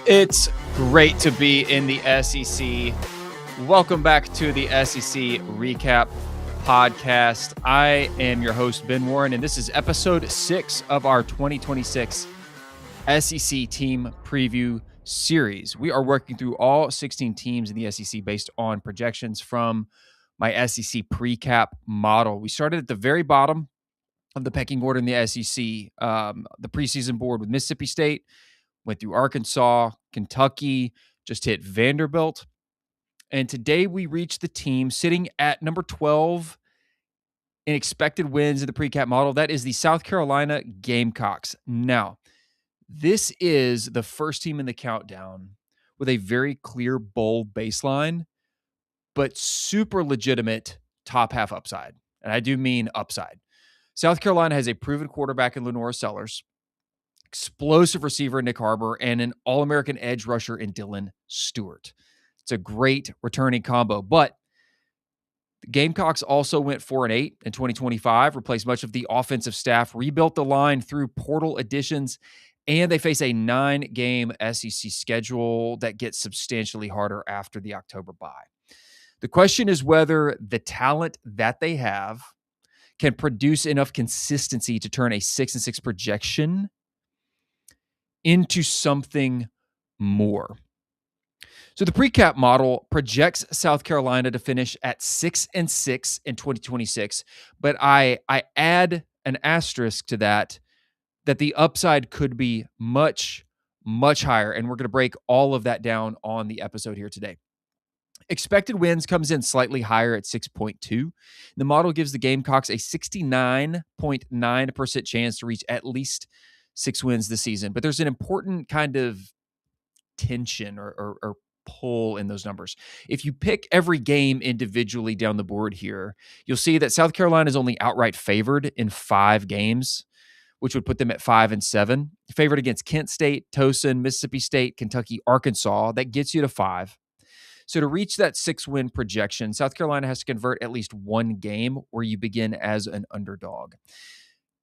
It's great to be in the SEC. Welcome back to the SEC Recap Podcast. I am your host, Ben Warren, and this is episode 6 of our 2026 SEC Team Preview Series. We are working through all 16 teams in the SEC based on projections from my SEC Precap model. We started at the very bottom of the pecking order in the SEC, the preseason board with Mississippi State, went through Arkansas, Kentucky, just hit Vanderbilt. And today we reached the team sitting at number 12 in expected wins in the Precap model. That is the South Carolina Gamecocks. Now, this is the first team in the countdown with a very clear bowl baseline, but super legitimate top half upside. And I do mean upside. South Carolina has a proven quarterback in LaNorris Sellers, explosive receiver Nyck Harbor, and an All-American edge rusher in Stewart. It's a great returning combo. But the Gamecocks also went 4-8 in 2025, replaced much of the offensive staff, rebuilt the line through portal additions, and they face a 9-game SEC schedule that gets substantially harder after the October bye. The question is whether the talent that they have can produce enough consistency to turn a 6-6 projection into something more. So the Precap model projects South Carolina to finish at 6-6 in 2026, but I add an asterisk to that the upside could be much, much higher, and we're going to break all of that down on the episode here today. Expected wins comes in slightly higher at 6.2. The model gives the Gamecocks a 69.9% chance to reach at least 6 wins this season. But there's an important kind of tension or pull in those numbers. If you pick every game individually down the board here, you'll see that South Carolina is only outright favored in 5 games, which would put them at 5-7. Favored against Kent State, Towson, Mississippi State, Kentucky, Arkansas. That gets you to 5. So to reach that 6-win projection, South Carolina has to convert at least 1 game where you begin as an underdog.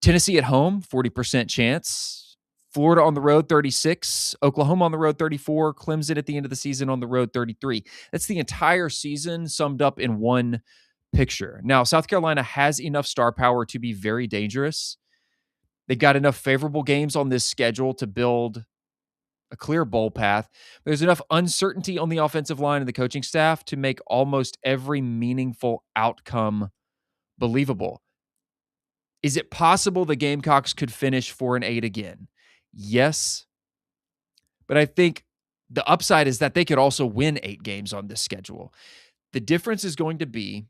Tennessee at home, 40% chance. Florida on the road, 36. Oklahoma on the road, 34. Clemson at the end of the season on the road, 33. That's the entire season summed up in one picture. Now, South Carolina has enough star power to be very dangerous. They've got enough favorable games on this schedule to build a clear bowl path. There's enough uncertainty on the offensive line and the coaching staff to make almost every meaningful outcome believable. Is it possible the Gamecocks could finish 4-8 again? Yes. But I think the upside is that they could also win 8 games on this schedule. The difference is going to be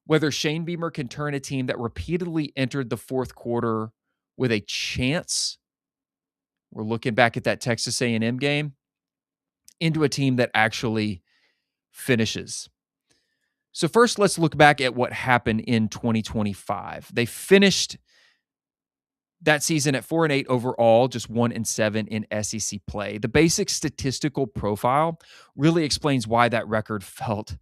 whether Shane Beamer can turn a team that repeatedly entered the fourth quarter with a chance, we're looking back at that Texas A&M game, into a team that actually finishes. So first, let's look back at what happened in 2025. They finished that season at 4-8 overall, just 1-7 in SEC play. The basic statistical profile really explains why that record felt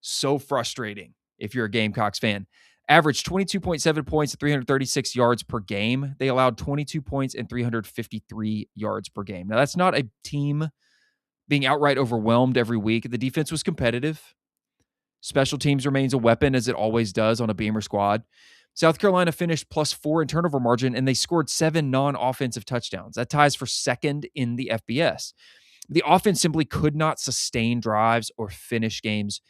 so frustrating if you're a Gamecocks fan. Averaged 22.7 points at 336 yards per game. They allowed 22 points and 353 yards per game. Now, that's not a team being outright overwhelmed every week. The defense was competitive. Special teams remains a weapon, as it always does on a Beamer squad. South Carolina finished +4 in turnover margin, and they scored 7 non-offensive touchdowns. That ties for second in the FBS. The offense simply could not sustain drives or finish games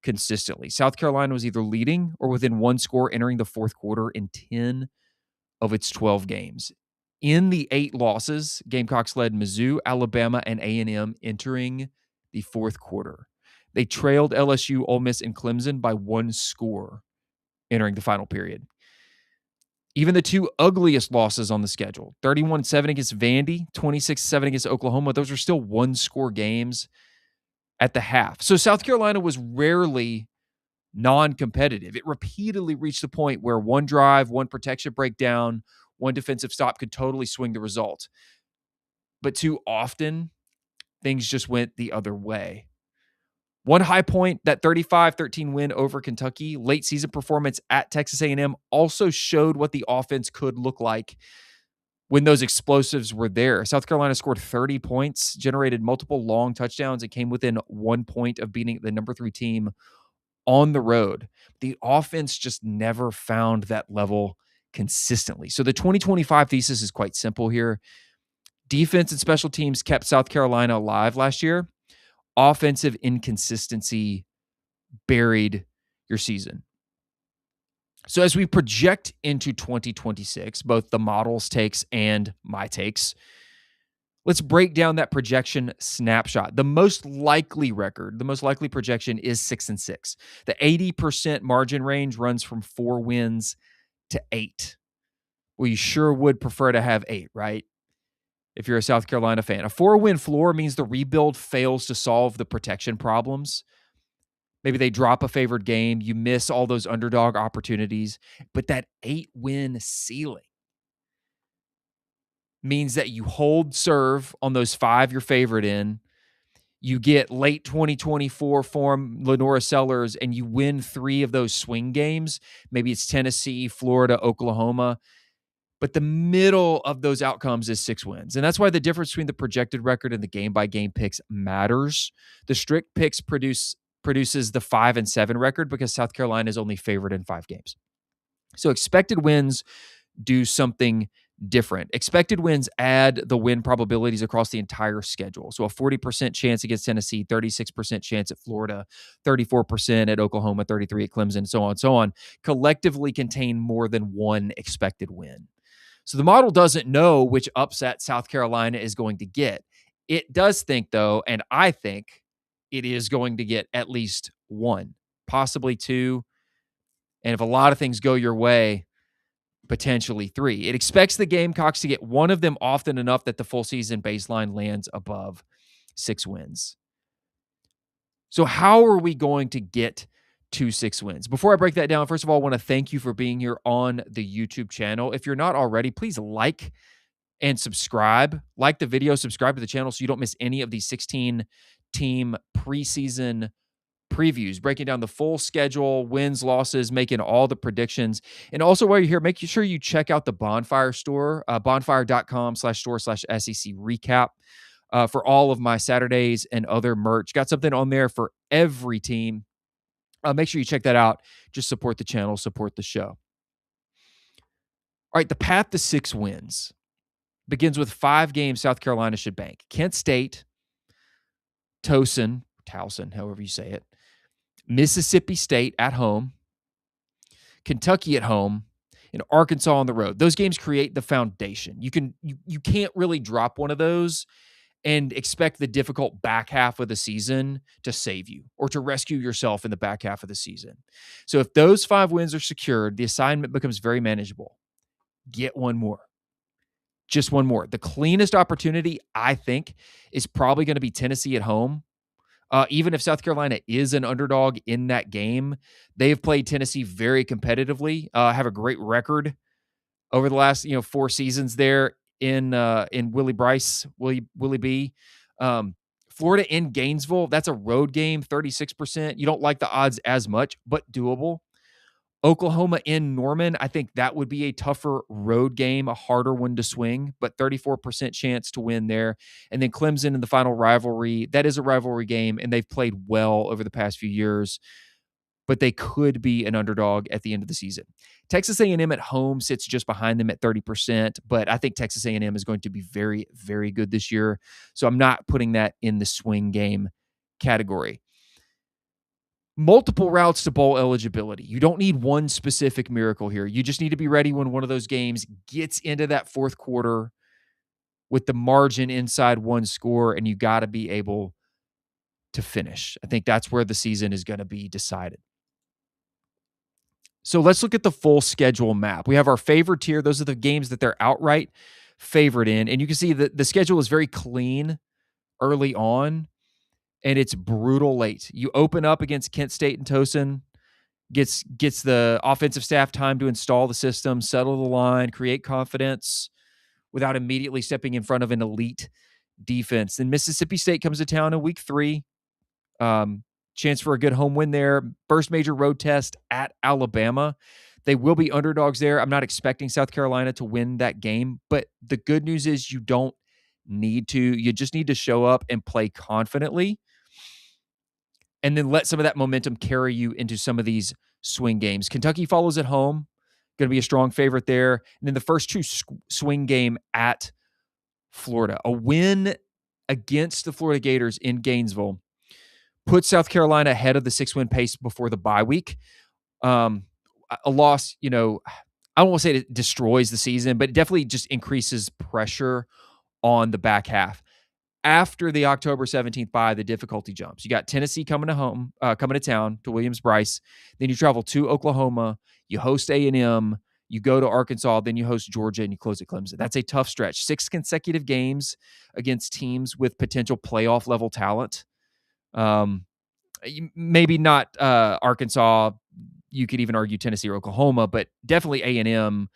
consistently. South Carolina was either leading or within 1 score entering the fourth quarter in 10 of its 12 games. In the 8 losses, Gamecocks led Mizzou, Alabama, and A&M entering the fourth quarter. They trailed LSU, Ole Miss, and Clemson by 1 score entering the final period. Even the 2 ugliest losses on the schedule, 31-7 against Vandy, 26-7 against Oklahoma, those are still 1-score games at the half. So South Carolina was rarely non-competitive. It repeatedly reached the point where 1 drive, 1 protection breakdown, 1 defensive stop could totally swing the result. But too often, things just went the other way. One high point, that 35-13 win over Kentucky, late season performance at Texas A&M also showed what the offense could look like when those explosives were there. South Carolina scored 30 points, generated multiple long touchdowns, and came within 1 point of beating the number 3 team on the road. The offense just never found that level consistently. So the 2025 thesis is quite simple here. Defense and special teams kept South Carolina alive last year. Offensive inconsistency buried your season. So as we project into 2026, both the model's takes and my takes, let's break down that projection snapshot. The most likely projection is 6-6. The 80% margin range runs from 4 wins to 8. Well, you sure would prefer to have 8, right? If you're a South Carolina fan. A 4-win floor means the rebuild fails to solve the protection problems. Maybe they drop a favored game. You miss all those underdog opportunities. But that 8-win ceiling means that you hold serve on those 5 you're favored in. You get late 2024 form LaNorris Sellers, and you win 3 of those swing games. Maybe it's Tennessee, Florida, Oklahoma. But the middle of those outcomes is 6 wins. And that's why the difference between the projected record and the game-by-game picks matters. The strict picks produces the 5-7 record because South Carolina is only favored in 5 games. So expected wins do something different. Expected wins add the win probabilities across the entire schedule. So a 40% chance against Tennessee, 36% chance at Florida, 34% at Oklahoma, 33% at Clemson, so on, collectively contain more than one expected win. So the model doesn't know which upset South Carolina is going to get. It does think, though, and I think it is going to get at least 1, possibly 2. And if a lot of things go your way, potentially 3. It expects the Gamecocks to get one of them often enough that the full season baseline lands above 6 wins. So how are we going to get to 6 wins? Before I break that down, first of all, I want to thank you for being here on the YouTube channel. If you're not already, please like and subscribe. Like the video, subscribe to the channel so you don't miss any of these 16-team preseason previews, breaking down the full schedule, wins, losses, making all the predictions. And also while you're here, make sure you check out the Bonfire store, bonfire.com/store/SEC recap for all of my Saturdays and other merch. Got something on there for every team. Make sure you check that out. Just support the channel, support the show. All right, the path to 6 wins begins with 5 games South Carolina should bank. Kent State, Towson, however you say it, Mississippi State at home, Kentucky at home, and Arkansas on the road. Those games create the foundation. You can't really drop one of those and expect the difficult back half of the season to save you or to rescue yourself in the back half of the season. So if those 5 wins are secured, the assignment becomes very manageable. Get one more. Just one more. The cleanest opportunity, I think, is probably going to be Tennessee at home. Even if South Carolina is an underdog in that game, they've played Tennessee very competitively, have a great record over the last 4 seasons there in Willie B. Florida in Gainesville, that's a road game, 36%. You don't like the odds as much, but doable. Oklahoma in Norman, I think that would be a tougher road game, a harder one to swing, but 34% chance to win there. And then Clemson in the final rivalry, that is a rivalry game, and they've played well over the past few years, but they could be an underdog at the end of the season. Texas A&M at home sits just behind them at 30%, but I think Texas A&M is going to be very, very good this year, so I'm not putting that in the swing game category. Multiple routes to bowl eligibility. You don't need one specific miracle here. You just need to be ready when one of those games gets into that fourth quarter with the margin inside 1 score, and you got to be able to finish. I think that's where the season is going to be decided. So let's look at the full schedule map. We have our favorite tier. Those are the games that they're outright favored in. And you can see that the schedule is very clean early on, and it's brutal late. You open up against Kent State and Towson, gets the offensive staff time to install the system, settle the line, create confidence without immediately stepping in front of an elite defense. Then Mississippi State comes to town in week 3. Chance for a good home win there. First major road test at Alabama. They will be underdogs there. I'm not expecting South Carolina to win that game, but the good news is you don't need to. You just need to show up and play confidently and then let some of that momentum carry you into some of these swing games. Kentucky follows at home, going to be a strong favorite there. And then the first true swing game at Florida. A win against the Florida Gators in Gainesville puts South Carolina ahead of the 6-win pace before the bye week. A loss, I don't want to say it destroys the season, but it definitely just increases pressure on the back half. After the October 17th bye, the difficulty jumps. You got Tennessee coming to town to Williams-Brice. Then you travel to Oklahoma. You host A&M. You go to Arkansas. Then you host Georgia, and you close at Clemson. That's a tough stretch. 6 consecutive games against teams with potential playoff-level talent. Maybe not Arkansas. You could even argue Tennessee or Oklahoma, but definitely A&M,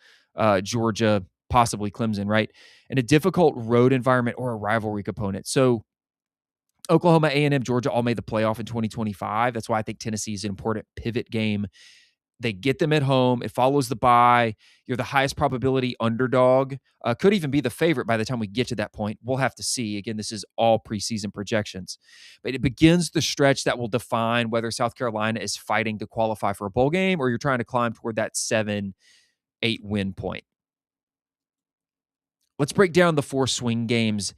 Georgia, possibly Clemson, right? And a difficult road environment or a rivalry component. So Oklahoma, A&M, Georgia all made the playoff in 2025. That's why I think Tennessee is an important pivot game. They get them at home. It follows the bye. You're the highest probability underdog. Could even be the favorite by the time we get to that point. We'll have to see. Again, this is all preseason projections. But it begins the stretch that will define whether South Carolina is fighting to qualify for a bowl game or you're trying to climb toward that 7-8 win point. Let's break down the 4 swing games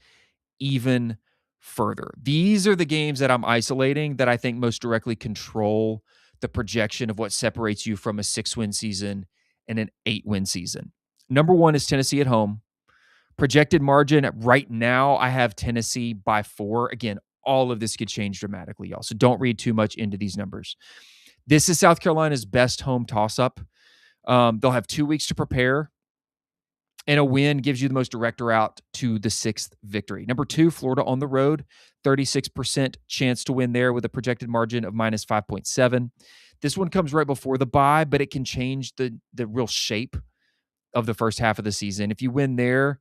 even further. These are the games that I'm isolating that I think most directly control the projection of what separates you from a 6-win season and an 8-win season. Number 1 is Tennessee at home. Projected margin right now, I have Tennessee by 4. Again, all of this could change dramatically, y'all. So don't read too much into these numbers. This is South Carolina's best home toss-up. They'll have 2 weeks to prepare. And a win gives you the most direct route to the 6th victory. Number 2, Florida on the road. 36% chance to win there with a projected margin of minus 5.7. This one comes right before the bye, but it can change the real shape of the first half of the season. If you win there,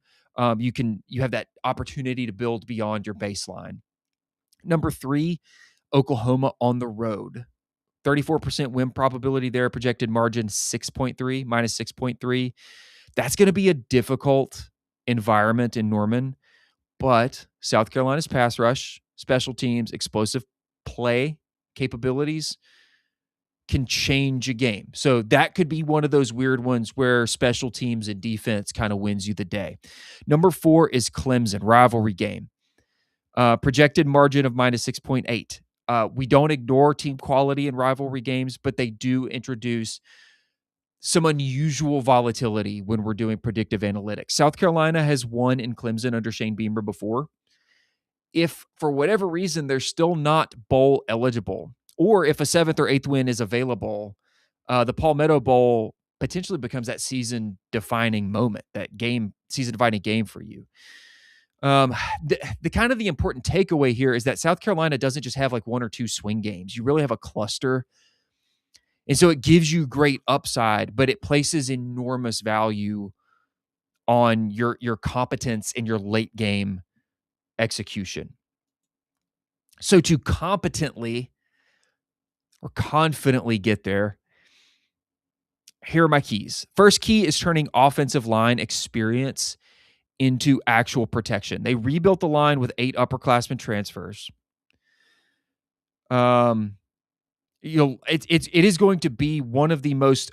you have that opportunity to build beyond your baseline. Number 3, Oklahoma on the road. 34% win probability there. Projected margin 6.3, minus 6.3. That's going to be a difficult environment in Norman, but South Carolina's pass rush, special teams, explosive play capabilities can change a game. So that could be one of those weird ones where special teams and defense kind of wins you the day. Number 4 is Clemson, rivalry game. Projected margin of minus 6.8. We don't ignore team quality in rivalry games, but they do introduce some unusual volatility when we're doing predictive analytics. South Carolina has won in Clemson under Shane Beamer before. If for whatever reason they're still not bowl eligible, or if a 7th or 8th win is available, the Palmetto Bowl potentially becomes that season-defining moment, that game, season-defining game for you. The kind of the important takeaway here is that South Carolina doesn't just have like 1 or 2 swing games. You really have a cluster. And so it gives you great upside, but it places enormous value on your competence in your late game execution. So to competently or confidently get there, here are my keys. First key is turning offensive line experience into actual protection. They rebuilt the line with 8 upperclassmen transfers. It is going to be one of the most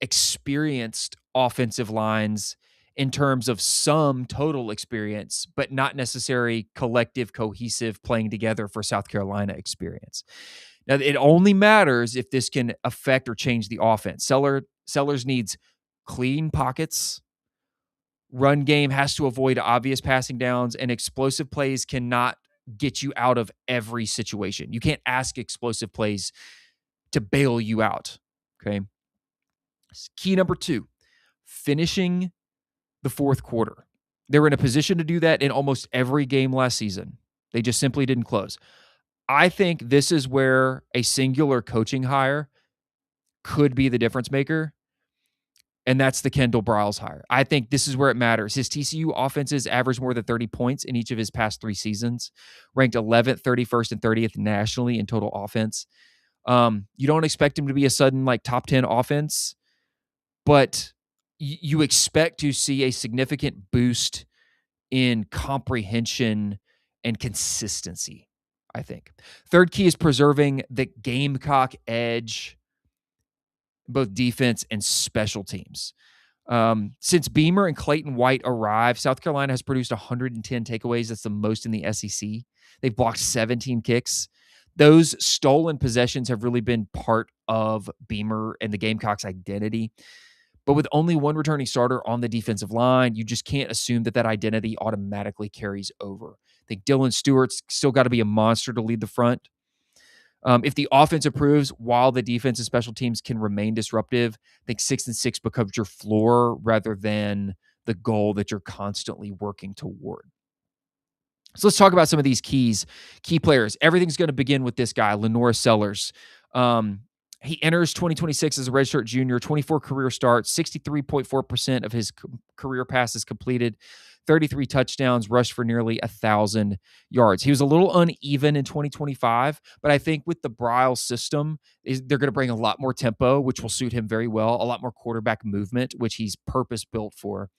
experienced offensive lines in terms of some total experience, but not necessary collective, cohesive playing together for South Carolina experience. Now, it only matters if this can affect or change the offense. Sellers needs clean pockets. Run game has to avoid obvious passing downs, and explosive plays cannot get you out of every situation. You can't ask explosive plays to bail you out, okay? Key number 2, finishing the 4th quarter. They were in a position to do that in almost every game last season. They just simply didn't close. I think this is where a singular coaching hire could be the difference maker, and that's the Kendal Briles hire. I think this is where it matters. His TCU offenses averaged more than 30 points in each of his past 3 seasons, ranked 11th, 31st, and 30th nationally in total offense. You don't expect him to be a sudden like top 10 offense, but you expect to see a significant boost in comprehension and consistency, I think. Third key is preserving the Gamecock edge, both defense and special teams. Since Beamer and Clayton White arrived, South Carolina has produced 110 takeaways. That's the most in the SEC. They've blocked 17 kicks. Those stolen possessions have really been part of Beamer and the Gamecocks' identity. But with only one returning starter on the defensive line, you just can't assume that that identity automatically carries over. I think Dylan Stewart's still got to be a monster to lead the front. If the offense improves while the defense and special teams can remain disruptive, I think 6-6 becomes your floor rather than the goal that you're constantly working toward. So let's talk about some of these key players. Everything's going to begin with this guy, LaNorris Sellers. He enters 2026 as a redshirt junior, 24 career starts, 63.4% of his career passes completed, 33 touchdowns, rushed for nearly 1,000 yards. He was a little uneven in 2025, but I think with the Briles system, they're going to bring a lot more tempo, which will suit him very well, a lot more quarterback movement, which he's purpose-built for.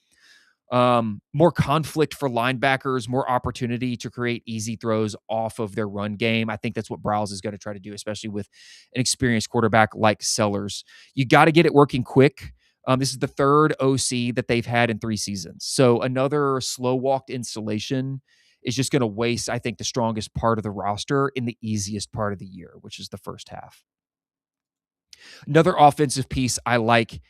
More conflict for linebackers, more opportunity to create easy throws off of their run game. I think that's what Briles is going to try to do, especially with an experienced quarterback like Sellers. You got to get it working quick. This is the third OC that they've had in 3 seasons. So another slow walked installation is just going to waste, I think, the strongest part of the roster in the easiest part of the year, which is the first half. Another offensive piece I like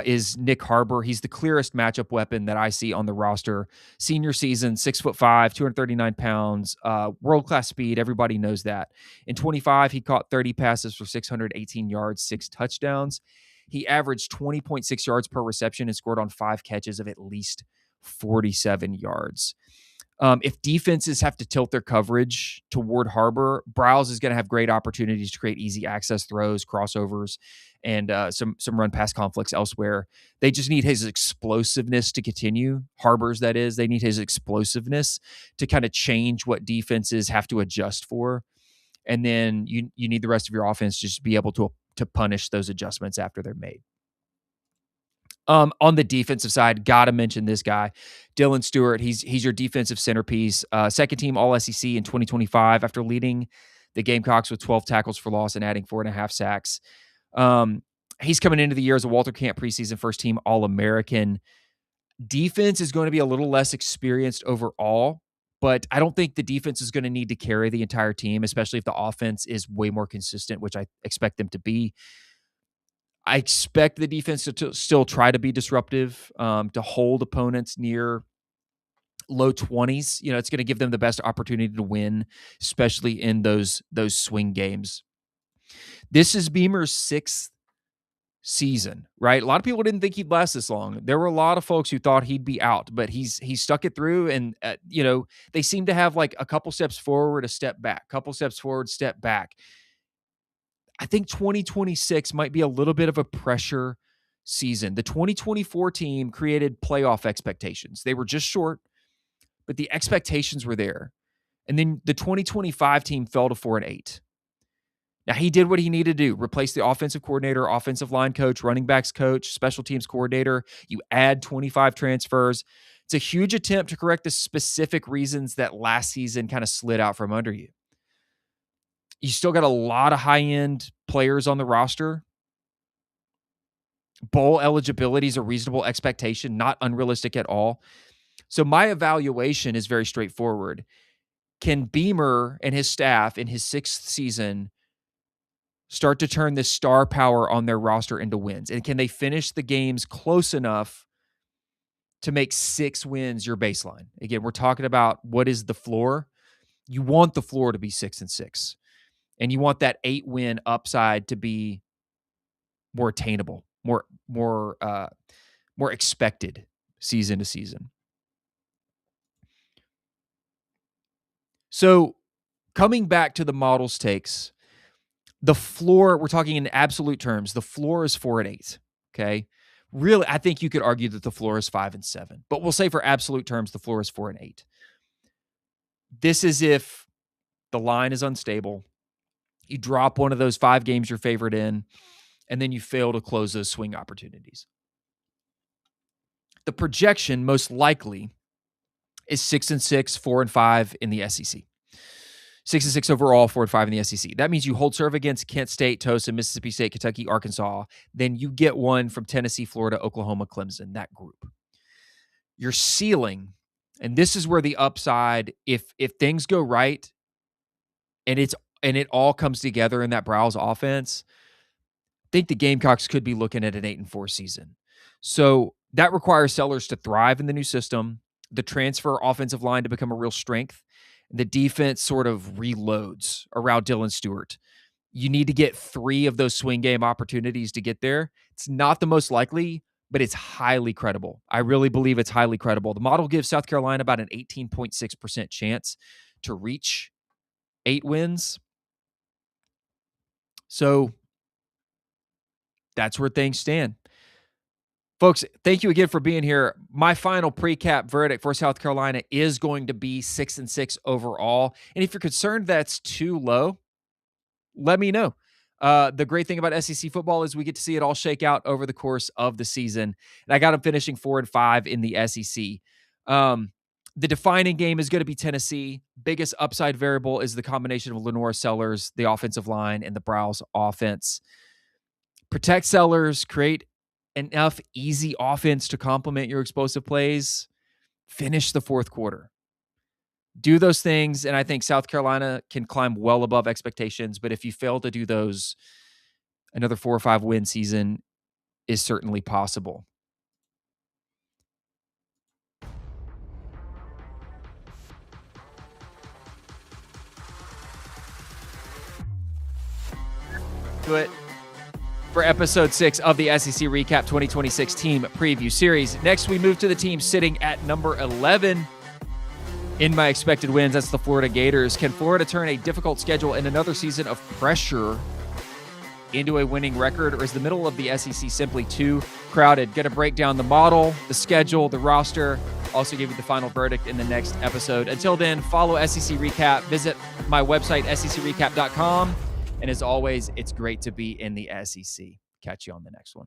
is Nyck Harbor. He's the clearest matchup weapon that I see on the roster. Senior season, 6'5", 239 pounds, world-class speed. Everybody knows that. In 25, he caught 30 passes for 618 yards, 6 touchdowns. He averaged 20.6 yards per reception and scored on 5 catches of at least 47 yards. If defenses have to tilt their coverage toward Harbor, Briles is going to have great opportunities to create easy access throws, crossovers, and some run-pass conflicts elsewhere. They just need his explosiveness to continue. Harbor's, that is. They need his explosiveness to kind of change what defenses have to adjust for. And then you need the rest of your offense just to be able to punish those adjustments after they're made. On the defensive side, got to mention this guy, Dylan Stewart. He's your defensive centerpiece. Second team All-SEC in 2025 after leading the Gamecocks with 12 tackles for loss and adding 4.5 sacks. He's coming into the year as a Walter Camp preseason first team All-American. Defense is going to be a little less experienced overall, but I don't think the defense is going to need to carry the entire team, especially if the offense is way more consistent, which I expect them to be. I expect the defense to still try to be disruptive, to hold opponents near low 20s. You know, it's going to give them the best opportunity to win, especially in those swing games. This is Beamer's 6th season, right? A lot of people didn't think he'd last this long. There were a lot of folks who thought he'd be out, but he's stuck it through. And, they seem to have like a couple steps forward, a step back, couple steps forward, step back. I think 2026 might be a little bit of a pressure season. The 2024 team created playoff expectations. They were just short, but the expectations were there. And then the 2025 team fell to 4-8. Now, he did what he needed to do, replace the offensive coordinator, offensive line coach, running backs coach, special teams coordinator. You add 25 transfers. It's a huge attempt to correct the specific reasons that last season kind of slid out from under you. You still got a lot of high-end players on the roster. Bowl eligibility is a reasonable expectation, not unrealistic at all. So my evaluation is very straightforward. Can Beamer and his staff in his 6th season start to turn this star power on their roster into wins? And can they finish the games close enough to make 6 wins your baseline? Again, we're talking about what is the floor. You want the floor to be 6-6. And you want that 8-win upside to be more attainable, more expected season to season. So coming back to the models takes, the floor, we're talking in absolute terms, the floor is 4-8, okay? Really, I think you could argue that the floor is 5-7, but we'll say for absolute terms, the floor is 4-8. This is if the line is unstable, you drop one of those 5 games you're favored in, and then you fail to close those swing opportunities. The projection most likely is 6-6, 4-5 in the SEC. 6-6 overall, 4-5 in the SEC. That means you hold serve against Kent State, Tulsa, Mississippi State, Kentucky, Arkansas. Then you get one from Tennessee, Florida, Oklahoma, Clemson, that group. Your ceiling, and this is where the upside, if things go right and it all comes together in that Briles offense, I think the Gamecocks could be looking at an 8-4 season. So that requires Sellers to thrive in the new system, the transfer offensive line to become a real strength. The defense sort of reloads around Dylan Stewart. You need to get 3 of those swing game opportunities to get there. It's not the most likely, but it's highly credible. I really believe it's highly credible. The model gives South Carolina about an 18.6% chance to reach 8 wins. So that's where things stand. Folks, thank you again for being here. My final pre-cap verdict for South Carolina is going to be 6-6 overall. And if you're concerned that's too low, let me know. The great thing about SEC football is we get to see it all shake out over the course of the season. And I got them finishing 4-5 in the SEC. The defining game is going to be Tennessee. Biggest upside variable is the combination of LaNorris Sellers, the offensive line, and the Briles offense. Protect Sellers, create enough easy offense to complement your explosive plays, finish the fourth quarter. Do those things, and I think South Carolina can climb well above expectations. But if you fail to do those, another 4 or 5 win season is certainly possible. Do it for episode 6 of the SEC Recap 2026 Team Preview Series. Next, we move to the team sitting at number 11 in my expected wins. That's the Florida Gators. Can Florida turn a difficult schedule and another season of pressure into a winning record, or is the middle of the SEC simply too crowded? Going to break down the model, the schedule, the roster. Also give you the final verdict in the next episode. Until then, follow SEC Recap. Visit my website, secrecap.com. And as always, it's great to be in the SEC. Catch you on the next one.